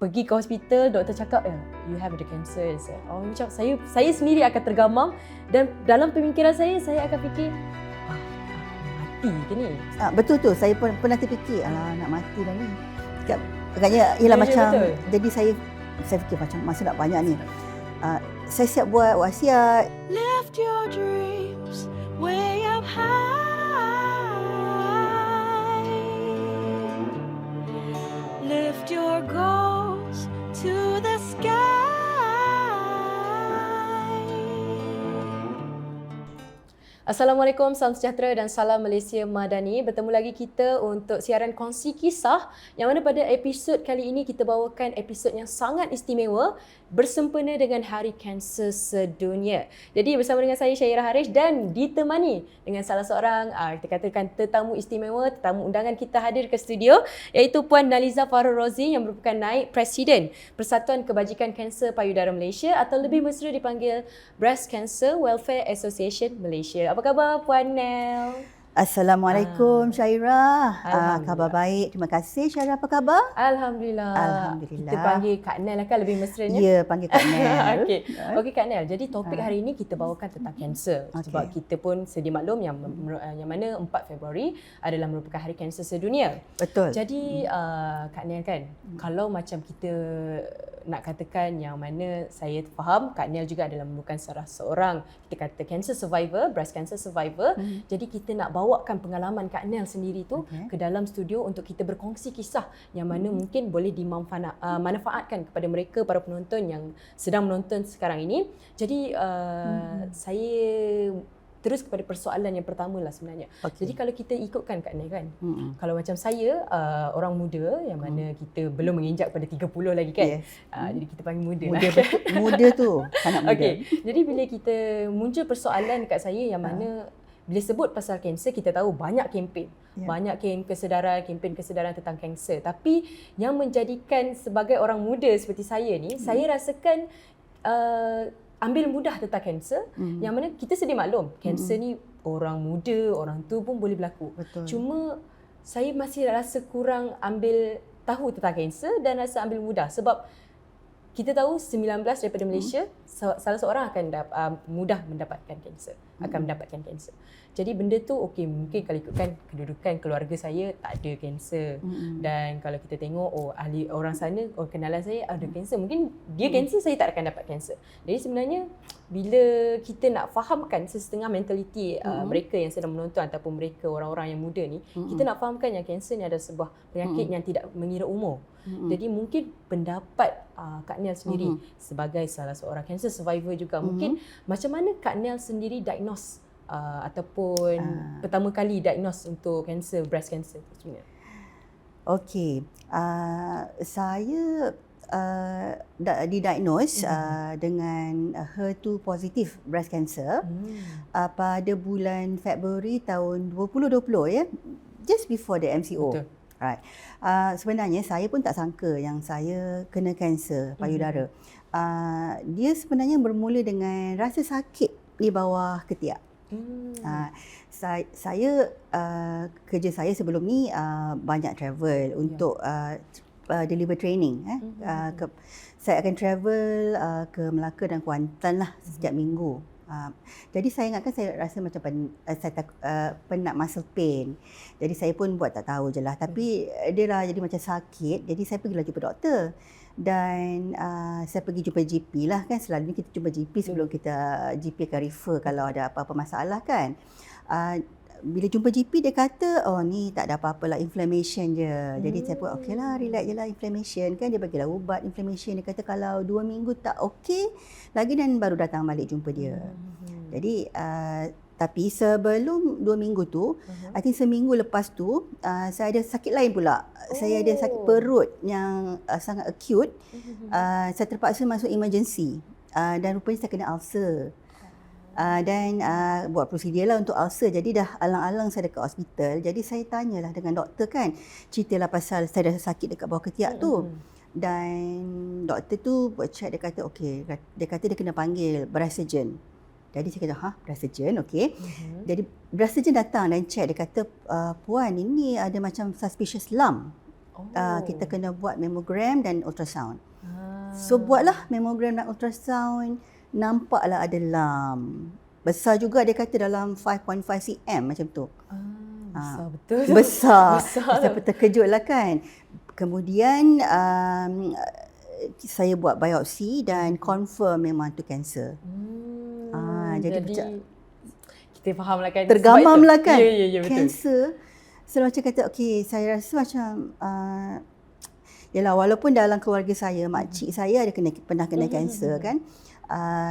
pergi ke hospital, doktor cakap, you have the cancer. Macam saya sendiri akan tergamam dan dalam pemikiran saya akan fikir, mati ke ni? Betul tu, saya pun pernah terfikir, nak mati dah ni. Agaknya, ialah macam, betul. Jadi saya fikir macam masa nak banyak ni. Saya siap buat wasiat. Lift your dreams way up high. Lift your goals to the sky. Assalamualaikum, salam sejahtera dan salam Malaysia Madani. Bertemu lagi kita untuk siaran kongsi kisah yang mana pada episod kali ini kita bawakan episod yang sangat istimewa bersempena dengan Hari Kanser Sedunia. Jadi bersama dengan saya Syairah Harish dan ditemani dengan salah seorang kita katakan tetamu istimewa, tetamu undangan kita hadir ke studio iaitu Puan Naliza Farul Rozi yang merupakan naib Presiden Persatuan Kebajikan Kanser Payudara Malaysia atau lebih mesra dipanggil Breast Cancer Welfare Association Malaysia. Apa khabar Puan Nel? Assalamualaikum Syairah. Khabar baik. Terima kasih Syairah. Apa khabar? Alhamdulillah. Alhamdulillah. Kita panggil Kak Nel lah kan lebih mesranya? Ya, panggil Kak Nel. Okey Kak Nel. Jadi topik hari ini kita bawakan tentang kanser. Sebab kita pun sedia maklum yang mana 4 Februari adalah merupakan Hari Kanser Sedunia. Betul. Jadi Kak Nel kan, kalau macam kita nak katakan yang mana saya faham Kak Nel juga adalah merupakan salah seorang kita kata cancer survivor, breast cancer survivor. Jadi kita nak bawakan pengalaman Kak Nel sendiri tu ke dalam studio untuk kita berkongsi kisah yang mana mungkin boleh dimanfaatkan kepada mereka para penonton yang sedang menonton sekarang ini. Jadi saya terus kepada persoalan yang pertama lah sebenarnya. Jadi kalau kita ikutkan Kak Nel kan, kalau macam saya orang muda yang mana kita belum menginjak pada 30 lagi kan. Jadi kita panggil muda lah. Muda tu, sangat muda. Jadi bila kita muncul persoalan dekat saya yang mana bila sebut pasal kanser kita tahu banyak kempen. Banyak kempen kesedaran tentang kanser. Tapi yang menjadikan sebagai orang muda seperti saya ni, saya rasakan ambil mudah tentang kanser yang mana kita sedia maklum kanser ni orang muda, orang tu pun boleh berlaku. Betul. Cuma saya masih rasa kurang ambil tahu tentang kanser dan rasa ambil mudah sebab kita tahu 19 daripada Malaysia salah seorang akan mudah mendapatkan kanser, akan mendapatkan kanser. Jadi benda tu mungkin kalau ikutkan kedudukan keluarga saya tak ada kanser. Dan kalau kita tengok ahli orang sana, kenalan saya ada kanser, mungkin dia kanser saya tak akan dapat kanser. Jadi sebenarnya bila kita nak fahamkan sesetengah mentaliti mereka yang sedang menonton ataupun mereka orang-orang yang muda ni, kita nak fahamkan yang kanser ni adalah sebuah penyakit yang tidak mengira umur. Jadi mungkin pendapat Kak Nel sendiri sebagai salah seorang cancer survivor juga, mungkin macam mana Kak Nel sendiri diagnose ataupun pertama kali diagnose untuk cancer, breast cancer tu sebenarnya? Okey, saya didiagnose dengan HER2 positif breast cancer pada bulan Februari tahun 2020 ya, just before the MCO. Betul. Right. Sebenarnya saya pun tak sangka yang saya kena kanser payudara. Dia sebenarnya bermula dengan rasa sakit di bawah ketiak. Saya kerja saya sebelum ni banyak travel untuk deliver training. Saya akan travel ke Melaka dan Kuantan lah setiap minggu. Jadi saya ingatkan saya rasa macam penat muscle pain. Jadi saya pun buat tak tahu je lah. Tapi dia lah jadi macam sakit. Jadi saya pergilah jumpa doktor. Dan saya pergi jumpa GP lah kan. Selalunya kita jumpa GP sebelum GP akan refer kalau ada apa-apa masalah kan. Bila jumpa GP dia kata ni tak ada apa-apa lah, inflammation je. Jadi saya pun okey lah, relax je lah, inflammation kan. Dia bagilah ubat inflammation. Dia kata kalau 2 minggu tak okey lagi dan baru datang balik jumpa dia. Jadi tapi sebelum 2 minggu tu, I think seminggu lepas tu saya ada sakit lain pula. Saya ada sakit perut yang sangat acute. Saya terpaksa masuk emergency dan rupanya saya kena ulcer. Dan buat prosedur lah untuk ulcer. Jadi dah alang-alang saya dekat hospital. Jadi saya tanyalah dengan doktor kan, ceritalah pasal saya dah sakit dekat bawah ketiak tu. Dan doktor tu buat check, dia kata okey, dia kata dia kena panggil breast surgeon. Jadi saya kata breast surgeon, okey. Jadi breast surgeon datang dan check, dia kata puan ini ada macam suspicious lump kita kena buat mammogram dan ultrasound. Ah. So buatlah mammogram dan ultrasound, nampaklah ada lump. Besar juga, dia kata dalam 5.5 cm macam tu. Besar betul. Besar. Besar. Saya terkejut lah kan. Kemudian saya buat biopsi dan confirm memang tu kanser. Jadi kita faham lah kan. tergamam lah kan. Ya, betul. Kanser. So macam kata, okey, saya rasa macam yalah, walaupun dalam keluarga saya, makcik saya ada pernah kena kanser kan.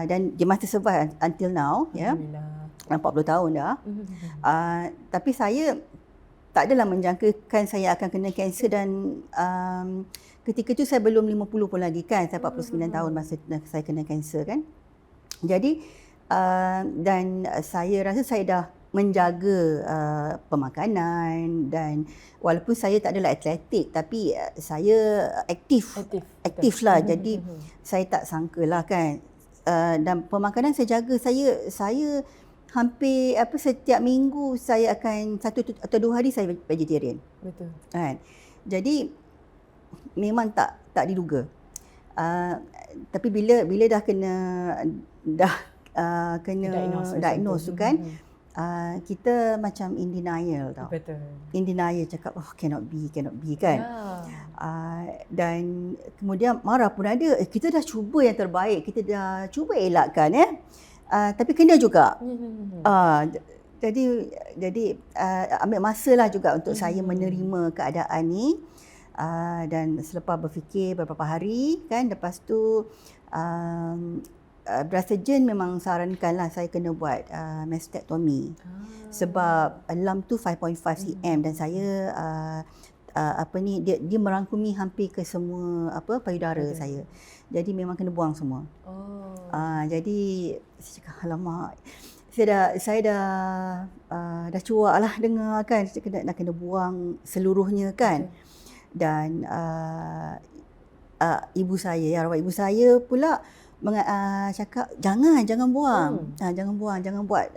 Dan dia masih survive until now, ya. Alhamdulillah. 40 tahun dah. Tapi saya tak adalah menjangkakan saya akan kena kanser dan ketika tu saya belum 50 pun lagi kan. Saya 49 tahun masa saya kena kanser kan. Jadi dan saya rasa saya dah menjaga pemakanan dan walaupun saya tak adalah atletik tapi saya aktif lah. Jadi saya tak sangka lah kan. Dan pemakanan saya jaga, saya hampir setiap minggu saya akan 1 atau 2 hari saya vegetarian. Betul. Kan? Jadi memang tak diduga. Tapi bila dah kena diagnose tu kan, kita macam in denial tau. Betul. In denial, cakap cannot be kan. Dan kemudian marah pun ada. Kita dah cuba yang terbaik, kita dah cuba elakkan tapi kena juga. Jadi ambil masa lah juga untuk saya menerima keadaan ni. Dan selepas berfikir beberapa hari kan, lepas tu beras surgeon memang sarankanlah saya kena buat mastectomy. Sebab lump tu 5.5 cm dan saya dia merangkumi hampir ke semua payudara saya. Jadi memang kena buang semua. Jadi saya cakap, alamak, saya dah cuak lah dengar kan, saya nak kena buang seluruhnya kan. Dan ibu saya, arwah ibu saya pula cakap jangan buang. Jangan buat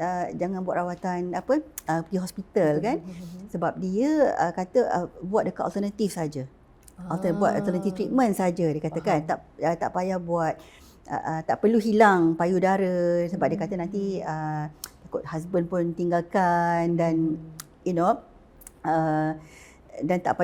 rawatan pergi hospital kan. Sebab dia kata buat dekat alternatif saja. Buat alternative treatment saja, dia katakan. Tak payah buat tak perlu hilang payudara sebab dia kata nanti takut husband pun tinggalkan dan dan tak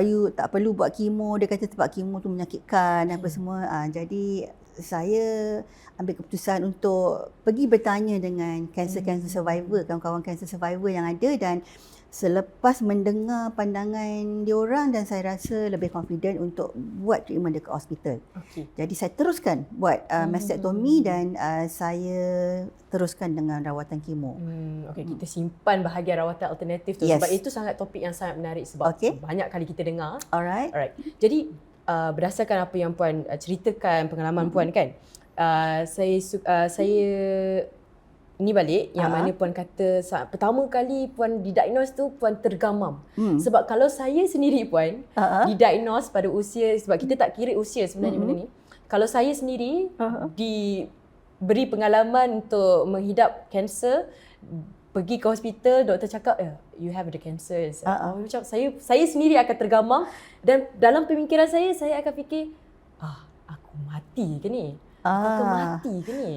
perlu buat kemo, dia kata sebab kemo tu menyakitkan apa semua. Jadi saya ambil keputusan untuk pergi bertanya dengan cancer survivor, kawan-kawan cancer survivor yang ada, dan selepas mendengar pandangan diorang dan saya rasa lebih confident untuk buat treatment dekat hospital. Jadi saya teruskan buat mastectomy dan saya teruskan dengan rawatan kemo. Kita simpan bahagian rawatan alternatif tu sebab itu sangat topik yang sangat menarik sebab banyak kali kita dengar. Alright. Jadi berdasarkan apa yang Puan ceritakan pengalaman Puan kan, saya ni balik yang mana Puan kata pertama kali Puan didiagnose tu Puan tergamam. Sebab kalau saya sendiri Puan didiagnose pada usia, sebab kita tak kira usia sebenarnya benda ni. Kalau saya sendiri diberi pengalaman untuk menghidap kanser, pergi ke hospital, doktor cakap you have the cancer. Macam saya sendiri akan tergamam dan dalam pemikiran saya akan fikir aku mati ke ni? Aku mati ke ni?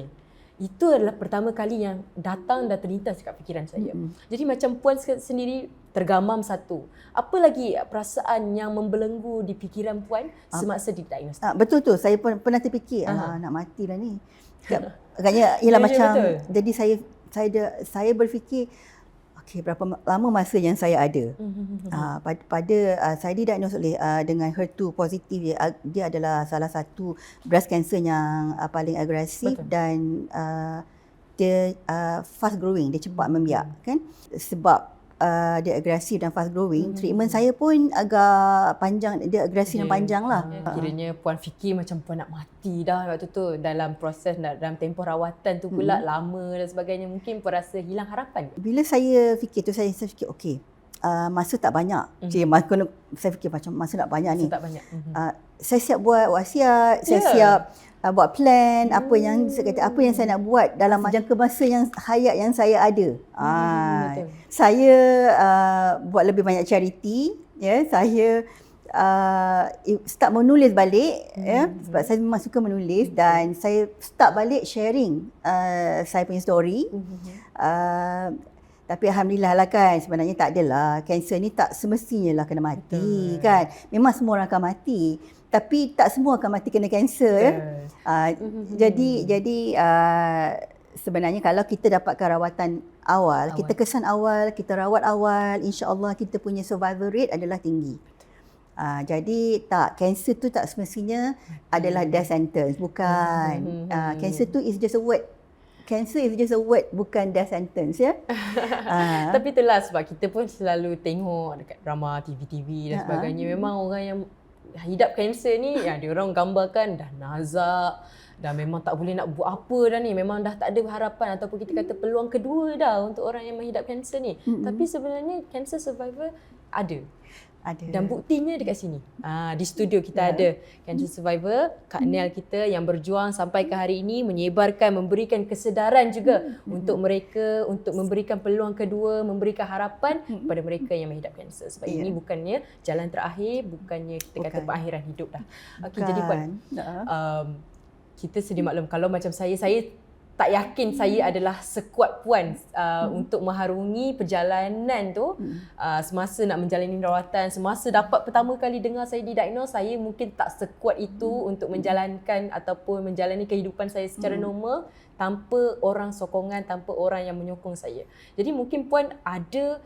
Itu adalah pertama kali yang datang dan terlintas dekat fikiran saya. Jadi macam Puan sendiri tergamam satu. Apa lagi perasaan yang membelenggu di fikiran Puan semasa didiagnose? Betul tu, saya pun pernah terfikir nak mati lah ni. Agaknya ialah macam betul. Jadi saya berfikir berapa lama masa yang saya ada. Saya didiagnose dengan HER2 positif. Dia adalah salah satu breast cancer yang paling agresif dan dia fast growing, dia cepat membiak kan. Sebab dia agresif dan fast growing, treatment saya pun agak panjang, dia agresif dan panjang lah. Kiranya Puan fikir macam Puan nak mati dah waktu tu, dalam proses dalam tempoh rawatan tu pula lama dan sebagainya, mungkin Puan rasa hilang harapan. Bila saya fikir tu, saya fikir masa tak banyak. Saya fikir macam masa tak banyak ni. Saya siap buat wasiat, saya siap buat plan apa yang saya nak buat dalam jangka masa yang hayat yang saya ada. Saya buat lebih banyak charity, saya start menulis balik ya, sebab saya memang suka menulis dan saya start balik sharing saya punya story. Tapi alhamdulillah lah kan, sebenarnya tak adalah kanser ni tak semestinya lah kena mati kan. Memang semua orang akan mati, tapi tak semua akan mati kena kanser ya. Jadi sebenarnya kalau kita dapatkan rawatan awal, kita kesan awal, kita rawat awal, insya-Allah kita punya survival rate adalah tinggi. Jadi tak, kanser tu tak semestinya adalah death sentence, bukan. Kanser tu is just a word. Cancer is just a word, bukan death sentence ya. Tapi itulah sebab kita pun selalu tengok dekat drama TV-TV dan sebagainya. Memang orang yang hidap kanser ni, ya, dia orang gambarkan dah nazak, dah memang tak boleh nak buat apa dah ni. Memang dah tak ada harapan ataupun kita kata peluang kedua dah untuk orang yang menghidap kanser ni. Tapi sebenarnya cancer survivor ada. Dan buktinya dekat sini. Di studio kita ada cancer survivor, Kak Nel kita yang berjuang sampai ke hari ini, menyebarkan, memberikan kesedaran juga untuk mereka, untuk memberikan peluang kedua, memberikan harapan kepada mereka yang menghidap kanser. Sebab ini bukannya jalan terakhir, bukannya kita kata perakhiran hidup dah. Okey, jadi Puan, kita sedia maklum kalau macam saya tak yakin saya adalah sekuat Puan untuk mengharungi perjalanan tu semasa nak menjalani rawatan, semasa dapat pertama kali dengar saya didiagnose, saya mungkin tak sekuat itu untuk menjalankan ataupun menjalani kehidupan saya secara normal tanpa orang sokongan, tanpa orang yang menyokong saya. Jadi mungkin Puan ada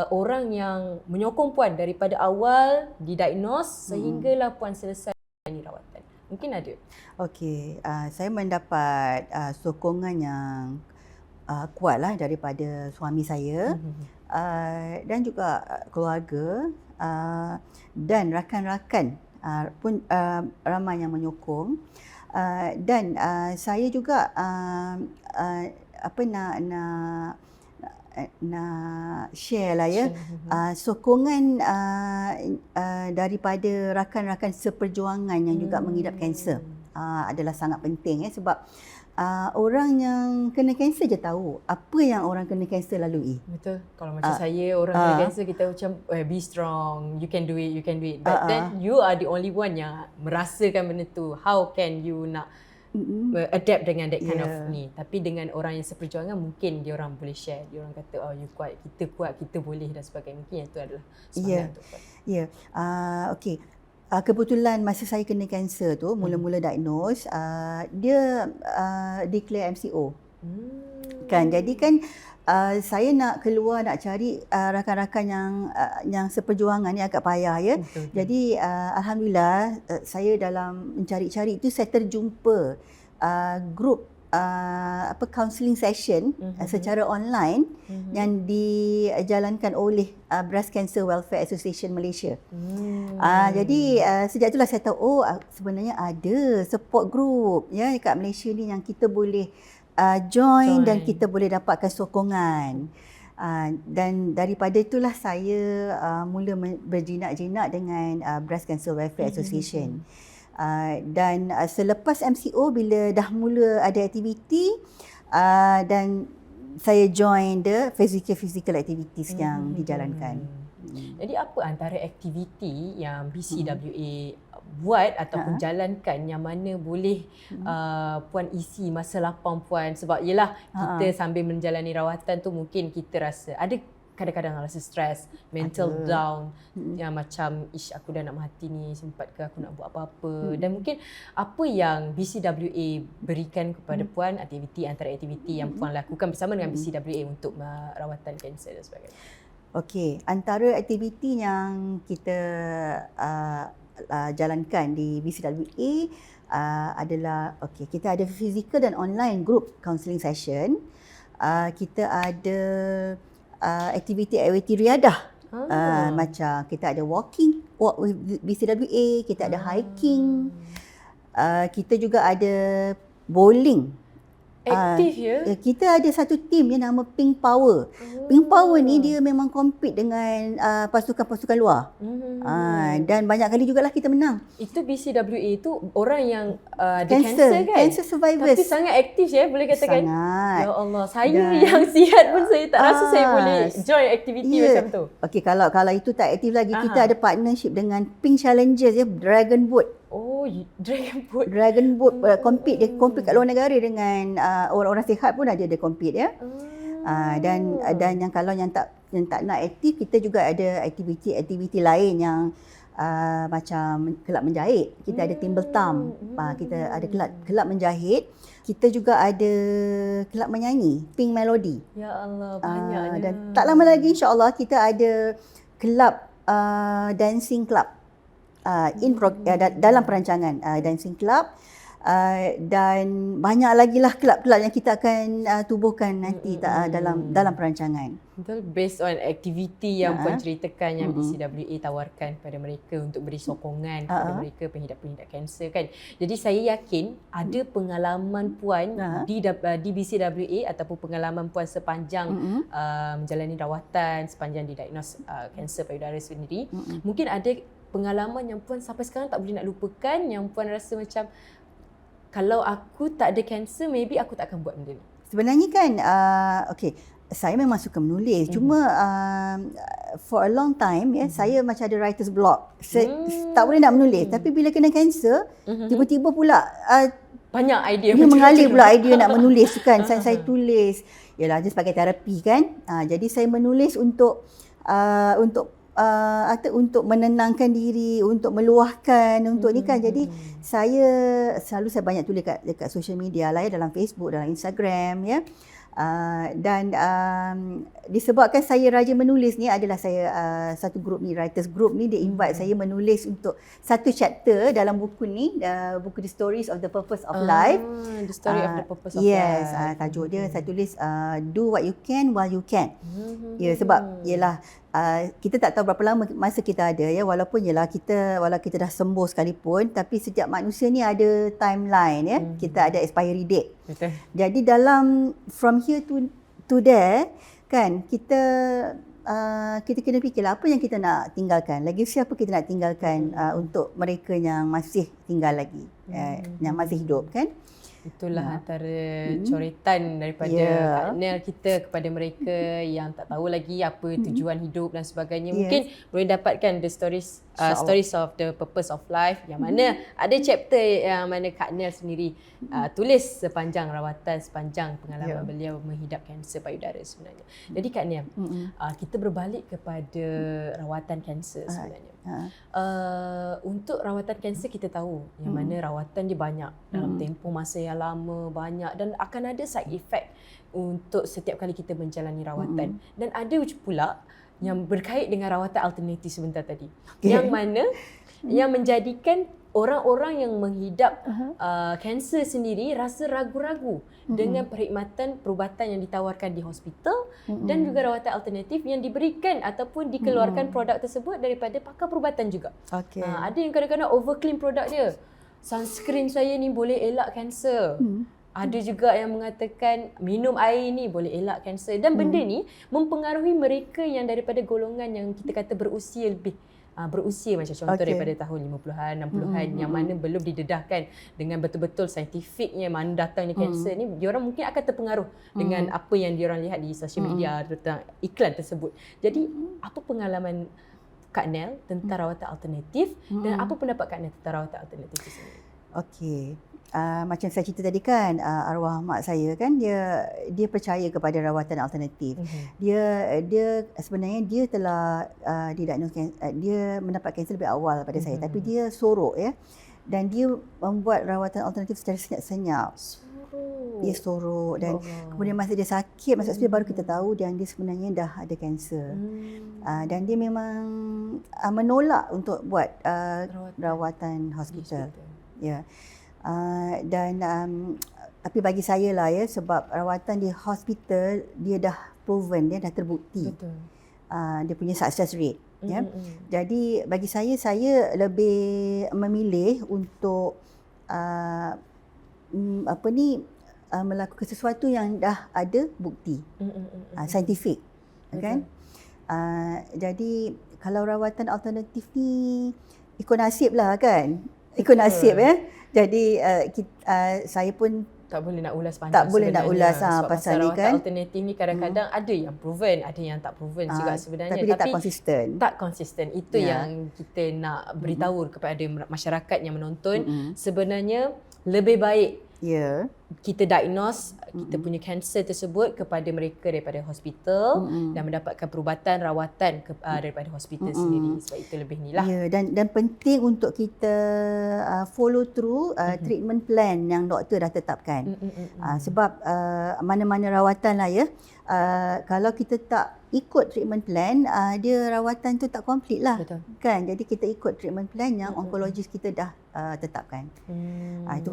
orang yang menyokong Puan daripada awal didiagnose sehinggalah Puan selesai menjalani rawatan. Mungkin ada. Okey, saya mendapat sokongan yang kuat lah daripada suami saya dan juga keluarga dan rakan-rakan pun ramai yang menyokong dan saya juga nak share lah ya, sokongan daripada rakan-rakan seperjuangan yang juga mengidap kanser adalah sangat penting ya, sebab orang yang kena kanser je tahu apa yang orang kena kanser lalui. Betul. Kalau macam saya, orang kena kanser, kita macam be strong, you can do it, you can do it. But then you are the only one yang merasakan benda tu. How can you nak adapt dengan that kind of ni. Tapi dengan orang yang seperjuangan mungkin dia orang boleh share. Dia orang kata, oh you kuat, kita boleh dan sebagainya. Mungkin yang tu adalah semangat untuk Puan. Okey. Kebetulan masa saya kena kanser tu, mula-mula diagnose, dia declare MCO. Kan, jadi kan saya nak keluar, nak cari rakan-rakan yang seperjuangan ni agak payah ya. Betul. Jadi alhamdulillah saya dalam mencari-cari itu saya terjumpa grup counselling session secara online yang dijalankan oleh Breast Cancer Welfare Association Malaysia. Jadi sejak itulah saya tahu sebenarnya ada support group ya dekat Malaysia ni yang kita boleh join dan kita boleh dapatkan sokongan. Dan daripada itulah saya mula berjinak-jinak dengan Breast Cancer Welfare Association. Dan selepas MCO, bila dah mula ada aktiviti dan saya join the physical activities yang dijalankan. Jadi apa antara aktiviti yang BCWA buat ataupun jalankan yang mana boleh Puan isi masa lapang Puan? Sebab yelah kita sambil menjalani rawatan tu mungkin kita rasa ada kadang-kadang rasa stres, mental down, yang macam aku dah nak mati ni, sempat ke aku nak buat apa-apa. Dan mungkin apa yang BCWA berikan kepada Puan, antara aktiviti yang Puan lakukan bersama dengan BCWA untuk rawatan kanser dan sebagainya. Okey, antara aktiviti yang kita jalankan di BCWA adalah kita ada physical dan online group counselling session. Kita ada aktiviti riadah. Macam kita ada walk with BCWA, kita ada hiking. Kita juga ada bowling. Aktif ya? Kita ada satu team yang nama Pink Power. Pink Power ni dia memang compete dengan pasukan-pasukan luar. Dan banyak kali jugalah kita menang. Itu BCWA itu orang yang ada Cancer cancer kan? Cancer survivors. Tapi sangat aktif ya, boleh katakan. Sangat. Ya Allah, saya yang sihat pun saya tak rasa saya boleh join aktiviti macam tu. Okey, kalau itu tak aktif lagi, kita ada partnership dengan Pink Challengers ya, Dragon Boat. Oh, Dragon Boat. Dragon Boat compete, dia compete kat luar negara dengan orang-orang sihat pun ada dia compete ya. Dan yang kalau yang tak nak aktif, kita juga ada aktiviti lain yang macam kelab menjahit. Kita ada Timber Thumb. Kita ada kelab menjahit. Kita juga ada kelab menyanyi, Pink Melody. Ya Allah, banyaknya. Dan tak lama lagi insya-Allah kita ada kelab dancing club. Dalam perancangan dancing club, dan banyak lagi lah kelab-kelab yang kita akan tubuhkan nanti dalam perancangan. Betul, based on aktiviti yang Puan ceritakan yang BCWA tawarkan kepada mereka untuk beri sokongan kepada mereka pengidap-pengidap kanser kan. Jadi saya yakin ada pengalaman Puan di BCWA ataupun pengalaman Puan sepanjang menjalani rawatan, sepanjang didiagnos kanser payudara sendiri. Mungkin ada pengalaman yang Puan sampai sekarang tak boleh nak lupakan, yang Puan rasa macam kalau aku tak ada kanser, maybe aku tak akan buat benda ni. Sebenarnya kan, saya memang suka menulis. Cuma for a long time, saya macam ada writer's block. Tak boleh nak menulis. Tapi bila kena kanser, tiba-tiba pula banyak idea. Dia mengalir pula idea nak menulis tu kan. Saya tulis. Yalah, dia sebagai terapi kan. Jadi saya menulis untuk menenangkan diri, untuk meluahkan, untuk ni kan. Jadi saya banyak tulis dekat social media lah ya, dalam Facebook, dalam Instagram ya. Dan disebabkan saya rajin menulis ni, adalah saya satu grup ni, writers group ni, dia invite saya menulis untuk satu chapter dalam buku ni, buku The Stories of the Purpose of Life. The Story of the Purpose of Life. Life. Tajuk dia saya tulis Do What You Can While You Can. Ya, sebab yalah, kita tak tahu berapa lama masa kita ada ya, walaupun kita dah sembuh sekalipun, tapi setiap manusia ni ada timeline ya. Kita ada expiry date. Betul. Jadi dalam from here to there kan, kita kena fikirlah apa yang kita nak tinggalkan, legasi apa kita nak tinggalkan untuk mereka yang masih tinggal lagi, yang masih hidup kan. Itulah antara coretan daripada Kak Nel kita kepada mereka yang tak tahu lagi apa tujuan hidup dan sebagainya. Mungkin boleh dapatkan the stories of the purpose of life, yang mana ada chapter yang mana Kak Nel sendiri tulis sepanjang rawatan, sepanjang pengalaman beliau menghidap kanser payudara sebenarnya. Jadi Kak Nel, kita berbalik kepada rawatan kanser sebenarnya. Untuk rawatan kanser kita tahu yang mana rawatan dia banyak, dalam tempoh masa yang lama, banyak, dan akan ada side effect untuk setiap kali kita menjalani rawatan. Dan ada pula yang berkait dengan rawatan alternatif sebentar tadi, yang mana yang menjadikan orang-orang yang menghidap kanser sendiri rasa ragu-ragu dengan perkhidmatan perubatan yang ditawarkan di hospital dan juga rawatan alternatif yang diberikan ataupun dikeluarkan produk tersebut daripada pakar perubatan juga. Ada yang kadang-kadang overclaim produk dia. Sunscreen saya ni boleh elak kanser. Ada juga yang mengatakan minum air ni boleh elak kanser. Dan benda ni mempengaruhi mereka yang daripada golongan yang kita kata berusia lebih. Berusia macam contoh daripada tahun 50-an, 60-an yang mana belum didedahkan dengan betul-betul saintifiknya mana datangnya kanser ni, diorang mungkin akan terpengaruh dengan apa yang diorang lihat di sosial media tentang iklan tersebut. Jadi apa pengalaman Kak Nel tentang rawatan alternatif dan apa pendapat Kak Nel tentang rawatan alternatif itu sendiri? Okey. Macam saya cerita tadi kan, arwah mak saya kan, dia percaya kepada rawatan alternatif. Dia sebenarnya dia telah didiagnos, dia mendapat kanser lebih awal daripada saya, tapi dia sorok ya. Dan dia membuat rawatan alternatif secara senyap-senyap. Dia sorok dan kemudian masa dia sakit, masa hospital, baru kita tahu dan dia sebenarnya dah ada kanser. Dan dia memang menolak untuk buat rawatan hospital. Ya. Tapi bagi saya lah ya, sebab rawatan di hospital dia dah proven, dia dah terbukti. Dia punya success rate. Ya. Jadi bagi saya lebih memilih untuk melakukan sesuatu yang dah ada bukti saintifik, kan? Jadi kalau rawatan alternatif ni ikut nasib lah kan. Ikut nasib Jadi saya pun tak boleh nak ulas panjang tak boleh nak ulas sebab pasal ni rawatan kan. alternatif ni kadang-kadang ada yang proven, ada yang tak proven juga sebenarnya. Tapi dia tak konsisten. Tak konsisten. Itu yang kita nak beritahu kepada masyarakat yang menonton. Sebenarnya lebih baik kita diagnose kita punya kanser tersebut kepada mereka daripada hospital dan mendapatkan perubatan rawatan daripada hospital sendiri, sebab itu lebih ni lah. Dan penting untuk kita follow through treatment plan yang doktor dah tetapkan. Sebab mana-mana rawatan lah kalau kita tak ikut treatment plan, dia rawatan tu tak complete lah. Betul. Kan? Jadi kita ikut treatment plan yang onkologis kita dah tetapkan.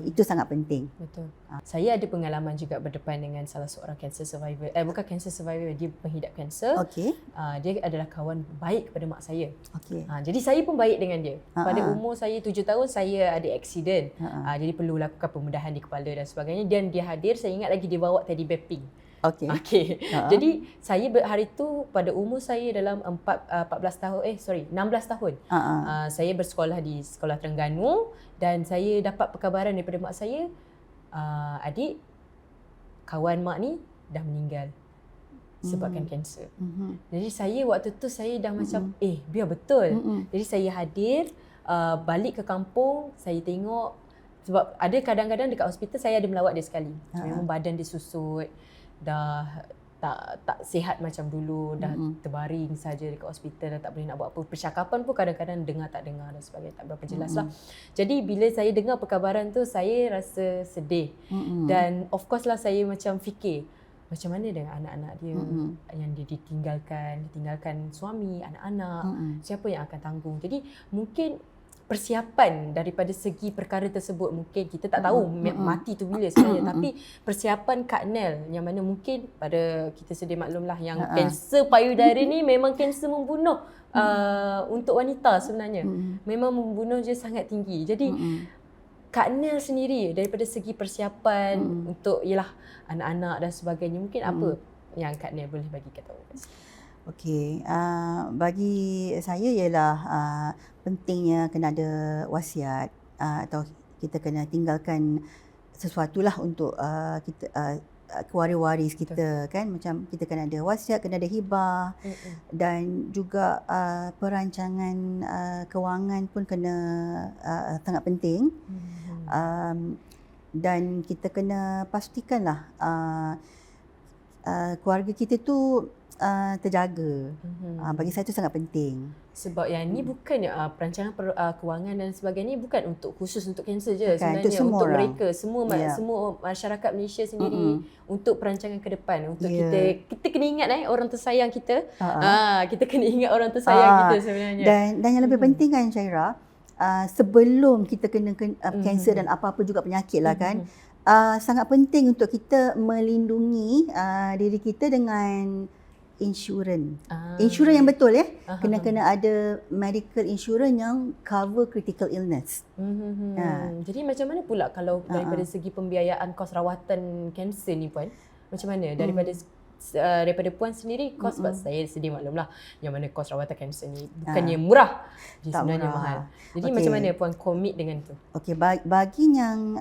Itu sangat penting. Betul. Saya ada pengalaman juga berdepan dengan salah seorang cancer survivor. Bukan cancer survivor, dia pengidap kanser. Okey. Dia adalah kawan baik kepada mak saya. Okey. Jadi saya pun baik dengan dia. Pada umur saya 7 tahun, saya ada aksiden. Jadi perlu lakukan pembedahan di kepala dan sebagainya. Dan dia hadir, saya ingat lagi dia bawa teddy bear pink. Okey. Jadi saya hari tu pada umur saya dalam 16 tahun. Saya bersekolah di Sekolah Terengganu dan saya dapat perkabaran daripada mak saya, adik, kawan mak ni dah meninggal sebabkan kanser. Jadi saya waktu tu saya dah macam biar betul. Jadi saya hadir, balik ke kampung, saya tengok, sebab ada kadang-kadang dekat hospital saya ada melawat dia sekali. Memang badan dia susut, dah tak sihat macam dulu, dah terbaring saja dekat hospital, dah tak boleh nak buat apa. Percakapan pun kadang-kadang dengar tak dengar dan sebagainya, tak berapa jelas lah. Jadi bila saya dengar perkabaran tu, saya rasa sedih. Dan of course lah saya macam fikir, macam mana dengan anak-anak dia yang dia ditinggalkan suami, anak-anak, siapa yang akan tanggung. Jadi mungkin persiapan daripada segi perkara tersebut, mungkin kita tak tahu mati tu bila sebenarnya, tapi persiapan Kak Nel yang mana mungkin pada kita sedia maklumlah yang kanser payudara ni memang kanser membunuh untuk wanita sebenarnya. Memang membunuh dia sangat tinggi. Jadi Kak Nel sendiri daripada segi persiapan untuk anak-anak dan sebagainya, mungkin apa yang Kak Nel boleh bagi kita tahu? Okey, bagi saya ialah pentingnya kena ada wasiat atau kita kena tinggalkan sesuatu lah untuk kita keluarga waris kita. Kan, macam kita kena ada wasiat, kena ada hibah dan juga perancangan kewangan pun kena sangat penting. Dan kita kena pastikanlah keluarga kita tu terjaga. Bagi saya itu sangat penting. Sebab yang ni bukan perancangan kewangan dan sebagainya bukan untuk khusus untuk kanser je, sebenarnya untuk mereka semua masyarakat Malaysia sendiri, untuk perancangan ke depan, untuk kita kena ingat orang tersayang kita. Kita kena ingat orang tersayang kita sebenarnya. Dan yang lebih penting kan Syaira, sebelum kita kena kanser dan apa-apa juga penyakit lah kan, sangat penting untuk kita melindungi diri kita dengan insurans. Insurans yang betul kena ada medical insurance yang cover critical illness. Jadi macam mana pula kalau daripada segi pembiayaan kos rawatan kanser ni Puan? Macam mana daripada Puan sendiri kos, sebab saya sedia maklumlah yang mana kos rawatan kanser ni bukannya murah, dia sebenarnya mahal. Jadi macam mana Puan komit dengan tu? Okey, bagi yang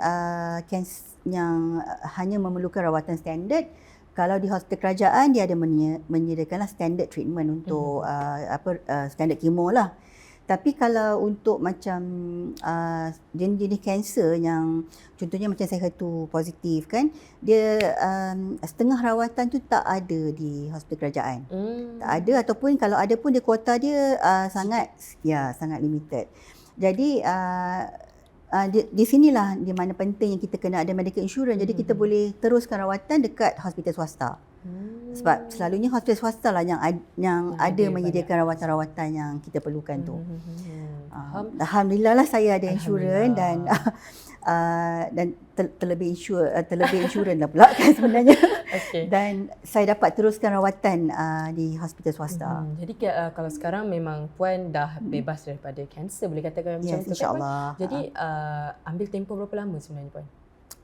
yang hanya memerlukan rawatan standard, kalau di hospital kerajaan dia ada menyediakanlah standard treatment untuk standard kemo lah. Tapi kalau untuk macam jenis-jenis kanser yang contohnya macam saya HER2 positif kan, dia setengah rawatan tu tak ada di hospital kerajaan. Tak ada, ataupun kalau ada pun dia kuota dia sangat limited. Jadi di sinilah di mana pentingnya kita kena ada medical insurance. Jadi kita boleh teruskan rawatan dekat hospital swasta. Sebab selalunya hospital swasta lah yang ada menyediakan rawatan-rawatan yang kita perlukan tu. Alhamdulillah lah saya ada insurans dan terlebih insurans lah pula kan sebenarnya. Dan saya dapat teruskan rawatan di hospital swasta. Jadi kalau sekarang memang Puan dah bebas daripada kanser, boleh katakan macam tu kan? InsyaAllah. Jadi ambil tempoh berapa lama sebenarnya Puan?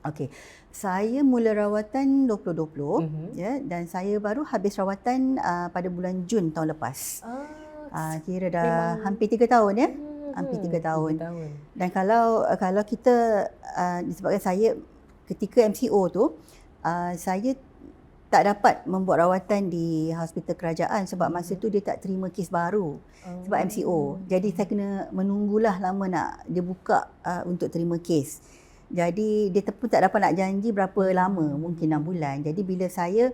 Okey. Saya mula rawatan 2020 ya, dan saya baru habis rawatan pada bulan Jun tahun lepas. Kira dah hampir 3 tahun ya. Hampir 3 tahun. Dan kalau kita disebabkan saya ketika MCO tu saya tak dapat membuat rawatan di hospital kerajaan sebab masa tu dia tak terima kes baru sebab MCO. Jadi saya kena menunggulah lama nak dia buka untuk terima kes. Jadi dia pun tak dapat nak janji berapa lama, mungkin 6 bulan. Jadi bila saya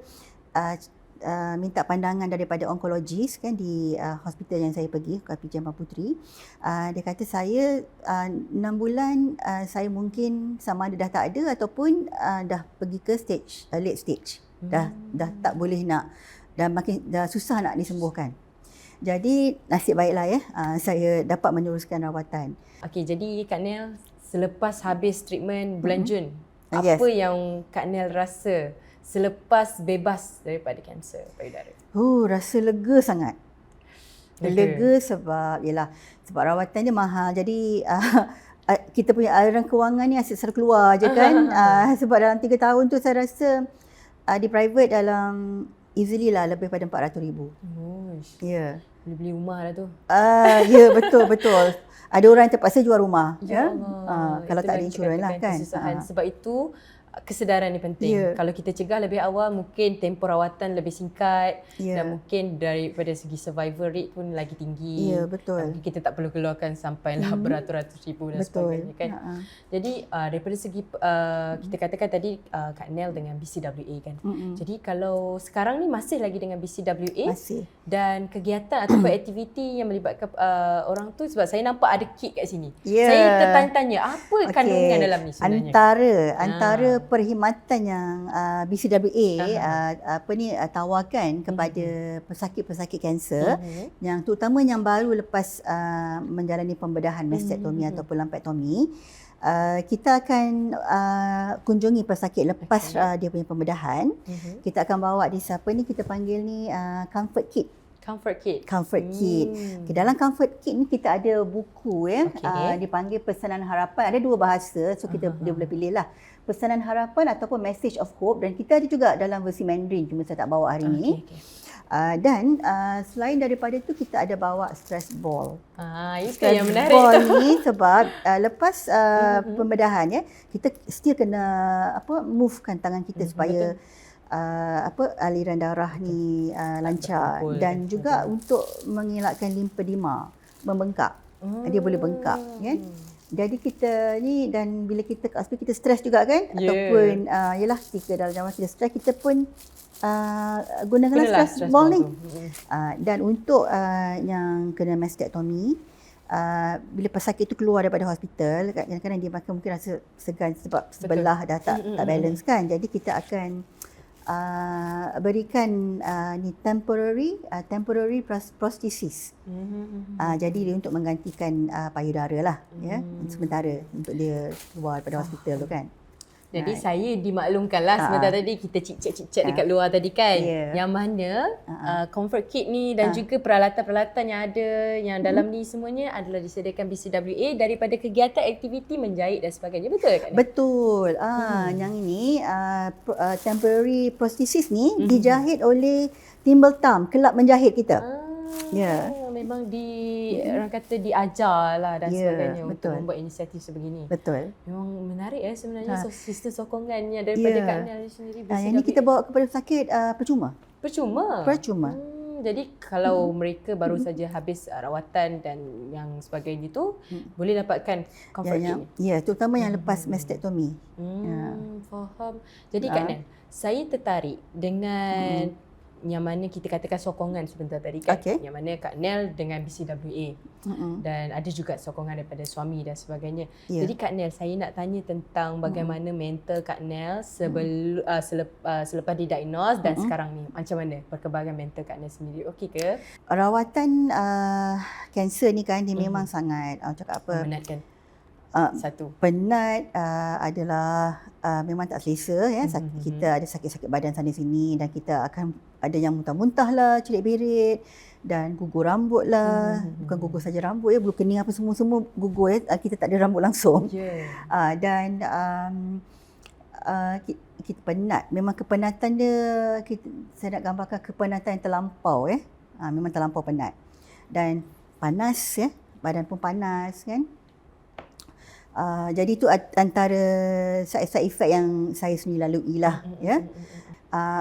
minta pandangan daripada onkologis kan di hospital yang saya pergi, KPJ Ampang Puteri, dia kata saya 6 bulan saya mungkin sama ada dah tak ada ataupun dah pergi ke stage late stage. Dah tak boleh nak, dah susah nak disembuhkan. Jadi nasib baiklah ya, saya dapat meneruskan rawatan. Okey, jadi Kak Nel selepas habis treatment bulan Jun, Yes. apa yang Kak Nel rasa selepas bebas daripada kanser payudara? Rasa lega sangat. Lega sebab sebab rawatan dia mahal. Jadi kita punya aliran kewangan ni asyik selalu keluar je kan. Sebab dalam 3 tahun tu saya rasa di private dalam easily lah lebih pada 400,000. Ya. Boleh beli rumah lah tu. Ya, betul. Ada orang yang terpaksa jual rumah. Ya Allah. Kalau tak ada Itulah insurans lah kan. kesusahan. Sebab itu kesedaran ni penting. Kalau kita cegah lebih awal, mungkin tempoh rawatan lebih singkat dan mungkin daripada segi survival rate pun lagi tinggi. Ya, betul. Kita tak perlu keluarkan sampailah beratus-ratus ribu dan sebagainya kan. Jadi daripada segi kita katakan tadi Kak Nel dengan BCWA kan. Jadi kalau sekarang ni masih lagi dengan BCWA dan kegiatan ataupun aktiviti yang melibatkan orang tu, sebab saya nampak ada kit kat sini. Saya tertanya-tanya apa kandungan dalam ni sebenarnya? Antara perkhidmatan yang BCWA tawarkan kepada pesakit-pesakit kanser yang terutama yang baru lepas menjalani pembedahan mastektomi ataupun lumpectomy, kita akan kunjungi pesakit lepas dia punya pembedahan. Kita akan bawa di kita panggil ni comfort kit. Comfort kit. Dalam comfort kit ni kita ada buku dipanggil Pesanan Harapan. Ada 2 bahasa, so dia boleh pilih lah. Pesanan Harapan ataupun Message of Hope, dan kita ada juga dalam versi Mandarin, cuma saya tak bawa hari ni. Dan selain daripada itu kita ada bawa stress ball. Itu yang menarik. Stress ball ni sebab lepas pembedahan kita still kena movekan tangan kita supaya aliran darah ni lancar, dan juga untuk mengelakkan limfedema membengkak. Dia boleh bengkak kan. Jadi kita ni, dan bila kita kat hospital kita stres juga kan, ataupun ketika dalam zaman kita stres kita pun gunakanlah stress ball ni. Dan untuk yang kena mastektomi, bila pesakit itu keluar daripada hospital, kadang-kadang dia mungkin rasa segan sebab sebelah dah tak balance kan. Jadi kita akan berikan ni temporary prosthesis. Jadi dia untuk menggantikan payudara lah sementara untuk dia keluar daripada hospital tu kan. Jadi saya dimaklumkanlah sebentar tadi kita cicak dekat luar tadi kan. Yang mana comfort kit ni dan juga peralatan-peralatan yang ada yang dalam ni semuanya adalah disediakan BCWA daripada kegiatan aktiviti menjahit dan sebagainya. Betul kan? Betul. Yang ini temporary prosthesis ni dijahit oleh Timble Thumb, kelab menjahit kita. Memang orang kata diajar lah dan sebagainya untuk membuat inisiatif sebegini. Betul. Memang menarik sebenarnya sistem sokongannya daripada Kak Nel sendiri. Yang ini kita bawa kepada pesakit percuma. Percuma. Jadi kalau mereka baru saja habis rawatan dan yang sebagainya tu boleh dapatkan comfort kit ni. Ya, terutama yang lepas mastektomi. Faham. Jadi Kak Nel, saya tertarik dengan yang mana kita katakan sokongan sebentar tadi kan, yang mana Kak Nel dengan BCWA dan ada juga sokongan daripada suami dan sebagainya. Jadi Kak Nel, saya nak tanya tentang bagaimana mental Kak Nel selepas didiagnose dan sekarang ni. Macam mana perkembangan mental Kak Nel sendiri? Okey ke? Rawatan kanser ni kan dia memang sangat cakap apa? Menatkan. Penat adalah memang tak selesa kita ada sakit-sakit badan sana sini, dan kita akan ada yang muntah-muntah lah, celik-berit dan gugur rambut lah. Bukan gugur saja rambut bulu kening apa semua gugur kita tak ada rambut langsung. Dan kita penat. Memang kepenatan dia, saya nak gambarkan kepenatan yang terlampau memang terlampau penat. Dan panas badan pun panas kan. Jadi itu antara side effect yang saya sendiri lalui lah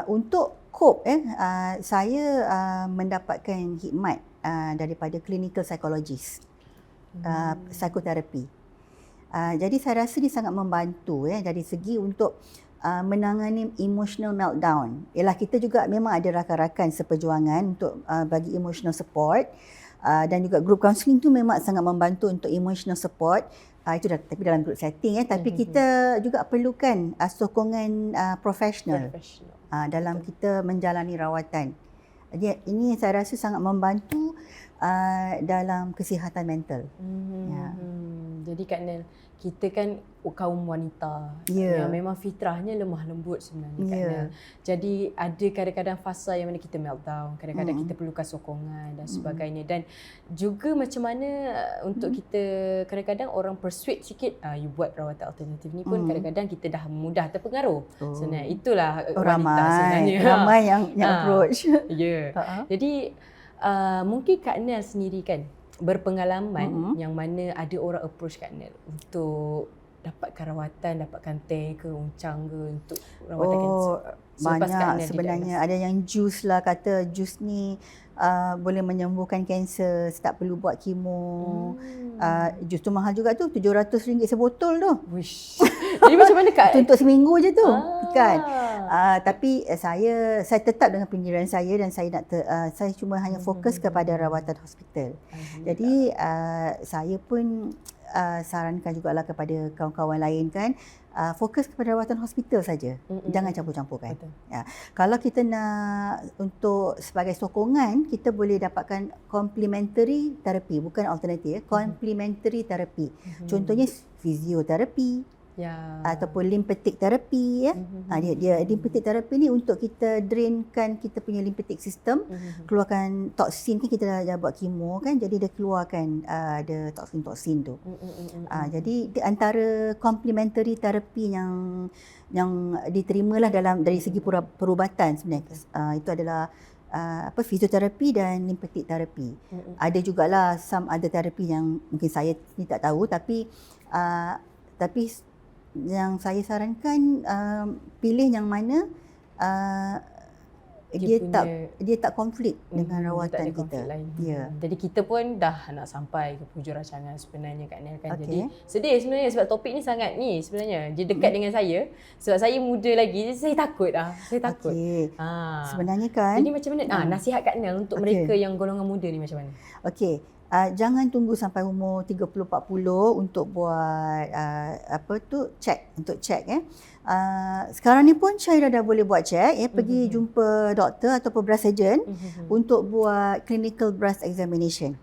untuk cope saya mendapatkan khidmat daripada clinical psychologist, psikoterapi. Jadi saya rasa dia sangat membantu dari segi untuk menangani emotional meltdown. Ialah kita juga memang ada rakan-rakan seperjuangan untuk bagi emotional support, dan juga group counselling tu memang sangat membantu untuk emotional support. Itu tapi dalam group setting tapi kita juga perlukan sokongan profesional dalam kita menjalani rawatan. Jadi ini saya rasa sangat membantu dalam kesihatan mental. Jadi Kak Nel, kita kan kaum wanita yang memang fitrahnya lemah lembut sebenarnya Kak Nel. Jadi ada kadang-kadang fasa yang mana kita meltdown, kadang-kadang kita perlukan sokongan dan sebagainya. Dan juga macam mana untuk kita, kadang-kadang orang persuade sikit, you buat rawatan alternatif ni pun kadang-kadang kita dah mudah terpengaruh. Sebenarnya itulah wanita sebenarnya. Ramai yang approach. Jadi mungkin Kak Nel sendiri kan berpengalaman yang mana ada orang approach Kak Nel untuk dapatkan rawatan, dapatkan teh ke, uncang ke untuk rawatan kanser. Banyak sebenarnya. Ada yang jus lah, kata jus ni boleh menyembuhkan kanser, tak perlu buat kemo. Jus tu mahal juga tu, RM700 sebotol tu. Wish. Jadi macam mana Kak? Untuk seminggu je tu kan. Tapi saya tetap dengan pendirian saya dan saya nak saya cuma hanya fokus kepada rawatan hospital. Jadi saya pun sarankan jugalah kepada kawan-kawan lain kan, fokus kepada rawatan hospital saja. Jangan campur-campurkan. Kalau kita nak untuk sebagai sokongan, kita boleh dapatkan complementary therapy, bukan alternatif, complementary therapy. Contohnya fisioterapi, ataupun lymphatic therapy dia lymphatic therapy ni untuk kita drainkan kita punya lymphatic system, keluarkan toksin kan, kita dah buat kemo kan, jadi dia keluarkan ada toksin-toksin tu. Jadi antara complementary therapy yang diterimalah dari segi perubatan sebenarnya itu adalah fisioterapi dan lymphatic therapy. Ada jugalah some other therapy yang mungkin saya ni tak tahu, tapi yang saya sarankan pilih yang mana dia tak konflik dengan rawatan kita. Jadi kita pun dah nak sampai ke hujung rancangan sebenarnya Kak Nel kan. Jadi sedih sebenarnya sebab topik ni sangat ni sebenarnya dia dekat dengan saya sebab saya muda lagi, jadi saya takut Saya takut. Sebenarnya kan. Jadi macam mana nasihat Kak Nel untuk mereka yang golongan muda ni macam mana? Jangan tunggu sampai umur 30-40 untuk buat check. Sekarang ni pun Syairah dah boleh buat check pergi jumpa doktor ataupun breast surgeon untuk buat clinical breast examination.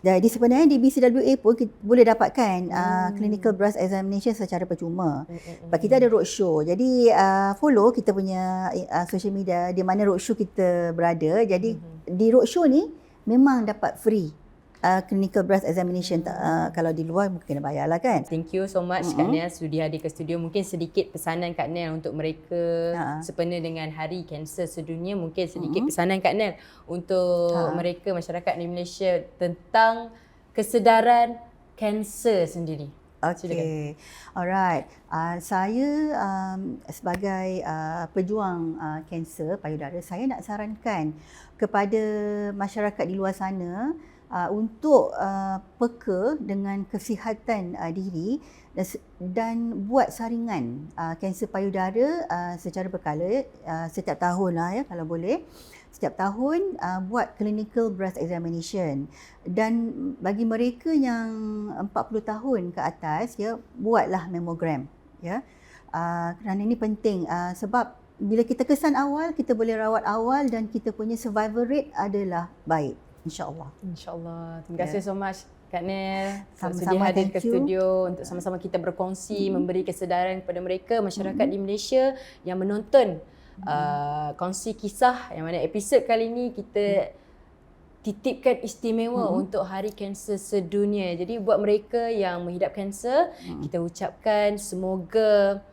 Jadi sebenarnya di BCWA pun kita boleh dapatkan clinical breast examination secara percuma. Sebab kita ada roadshow. Jadi follow kita punya social media di mana roadshow kita berada. Jadi di roadshow ni memang dapat free clinical breast examination. Kalau di luar mungkin kena bayar lah kan. Thank you so much Kak Nel sudi hadir ke studio. Mungkin sedikit pesanan Kak Nel untuk mereka sempena dengan Hari Kanser Sedunia. Mungkin sedikit pesanan Kak Nel untuk mereka masyarakat di Malaysia tentang kesedaran kanser sendiri. Okay, alright. Saya sebagai pejuang kanser payudara, saya nak sarankan kepada masyarakat di luar sana untuk peka dengan kesihatan diri dan buat saringan kanser payudara secara berkala setiap tahun lah kalau boleh. Setiap tahun buat clinical breast examination, dan bagi mereka yang 40 tahun ke atas buatlah mammogram kerana ini penting sebab bila kita kesan awal, kita boleh rawat awal dan kita punya survival rate adalah baik, insya-Allah. InsyaAllah. Terima kasih so much Kak Nel. Sama-sama, hadir ke studio untuk sama-sama kita berkongsi, memberi kesedaran kepada mereka, masyarakat di Malaysia yang menonton kongsi kisah yang mana episod kali ni kita titipkan istimewa untuk Hari Kanser Sedunia. Jadi buat mereka yang menghidap kanser, kita ucapkan semoga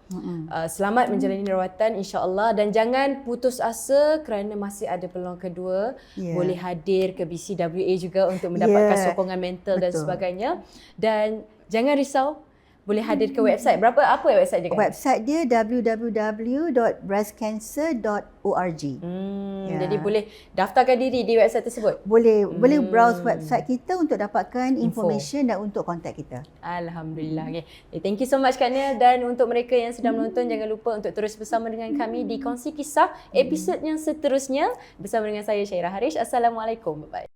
selamat menjalani rawatan insya-Allah, dan jangan putus asa kerana masih ada peluang kedua. Boleh hadir ke BCWA juga untuk mendapatkan sokongan mental dan sebagainya. Dan jangan risau, boleh hadir ke website. Apa website dia? Website dia www.breastcancer.org. Jadi boleh daftarkan diri di website tersebut. Boleh browse website kita untuk dapatkan information dan untuk kontak kita. Alhamdulillah. Okay. Thank you so much Kak Nia, dan untuk mereka yang sedang menonton, jangan lupa untuk terus bersama dengan kami di Kongsi Kisah episod yang seterusnya bersama dengan saya Syairah Harish. Assalamualaikum. Bye.